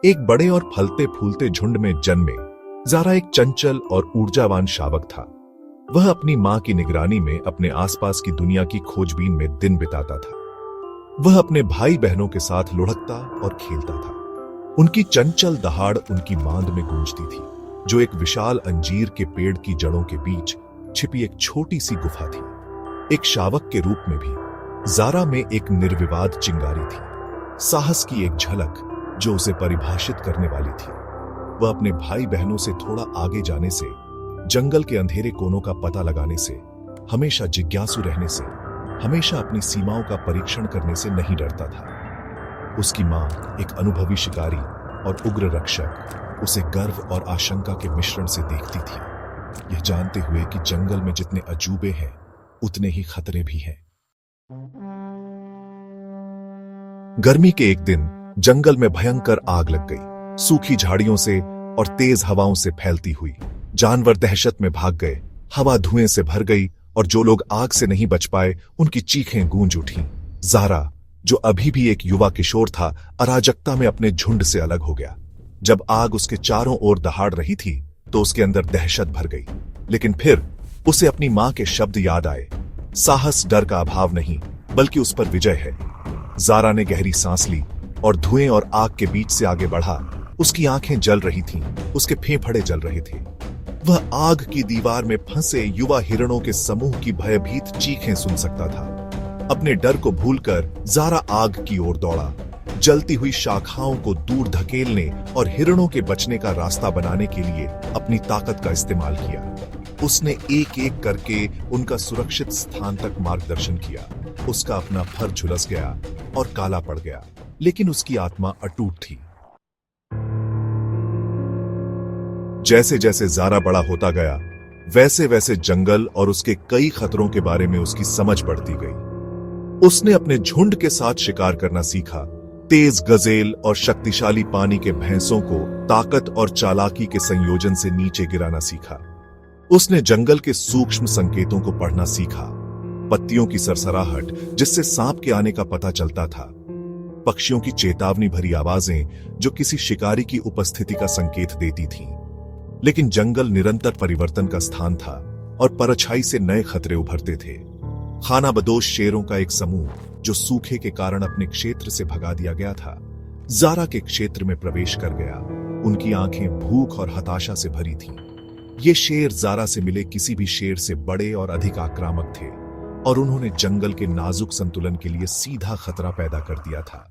एक बड़े और फलते फूलते झुंड में जन्मे ज़ारा एक चंचल और ऊर्जावान शावक था। वह अपनी मां की निगरानी में अपने आसपास की दुनिया की खोजबीन में दिन बिताता था। वह अपने भाई बहनों के साथ लुढ़कता और खेलता था। उनकी चंचल दहाड़ उनकी मांद में गूंजती थी, जो एक विशाल अंजीर के पेड़ की जड़ों के बीच छिपी एक छोटी सी गुफा थी। एक शावक के रूप में भी ज़ारा में एक निर्विवाद चिंगारी थी, साहस की एक झलक जो उसे परिभाषित करने वाली थी। वह अपने भाई बहनों से थोड़ा आगे जाने से, जंगल के अंधेरे कोनों का पता लगाने से, हमेशा जिज्ञासु रहने से, हमेशा अपनी सीमाओं का परीक्षण करने से नहीं डरता था। उसकी मां, एक अनुभवी शिकारी और उग्र रक्षक, उसे गर्व और आशंका के मिश्रण से देखती थी, यह जानते हुए कि जंगल में जितने अजूबे हैं उतने ही खतरे भी हैं। गर्मी के एक दिन जंगल में भयंकर आग लग गई। सूखी झाड़ियों से और तेज हवाओं से फैलती हुई जानवर दहशत में भाग गए। हवा धुएं से भर गई और जो लोग आग से नहीं बच पाए उनकी चीखें गूंज उठीं। ज़ारा, जो अभी भी एक युवा किशोर था, अराजकता में अपने झुंड से अलग हो गया। जब आग उसके चारों ओर दहाड़ रही थी तो उसके अंदर दहशत भर गई, लेकिन फिर उसे अपनी मां के शब्द याद आए, साहस डर का अभाव नहीं बल्कि उस पर विजय है। ज़ारा ने गहरी सांस ली और धुएं और आग के बीच से आगे बढ़ा। उसकी आंखें जल रही थीं, उसके फेफड़े जल रहे थे। वह आग की दीवार में फंसे युवा हिरणों के समूह की भयभीत चीखें सुन सकता था। अपने डर को भूलकर ज़ारा आग की ओर दौड़ा, जलती हुई शाखाओं को दूर धकेलने और हिरणों के बचने का रास्ता बनाने के लिए अपनी ताकत का इस्तेमाल किया। उसने एक एक करके उनका सुरक्षित स्थान तक मार्गदर्शन किया। उसका अपना फर झुलस गया और काला पड़ गया, लेकिन उसकी आत्मा अटूट थी। जैसे जैसे ज़ारा बड़ा होता गया, वैसे वैसे जंगल और उसके कई खतरों के बारे में उसकी समझ बढ़ती गई। उसने अपने झुंड के साथ शिकार करना सीखा, तेज गजेल और शक्तिशाली पानी के भैंसों को ताकत और चालाकी के संयोजन से नीचे गिराना सीखा। उसने जंगल के सूक्ष्म संकेतों को पढ़ना सीखा, पत्तियों की सरसराहट जिससे सांप के आने का पता चलता था, पक्षियों की चेतावनी भरी आवाजें जो किसी शिकारी की उपस्थिति का संकेत देती थीं। लेकिन जंगल निरंतर परिवर्तन का स्थान था और परछाई से नए खतरे उभरते थे। खानाबदोश शेरों का एक समूह जो सूखे के कारण अपने क्षेत्र से भगा दिया गया था, ज़ारा के क्षेत्र में प्रवेश कर गया। उनकी आंखें भूख और हताशा से भरी थीं। ये शेर ज़ारा से मिले किसी भी शेर से बड़े और अधिक आक्रामक थे और उन्होंने जंगल के नाजुक संतुलन के लिए सीधा खतरा पैदा कर दिया था।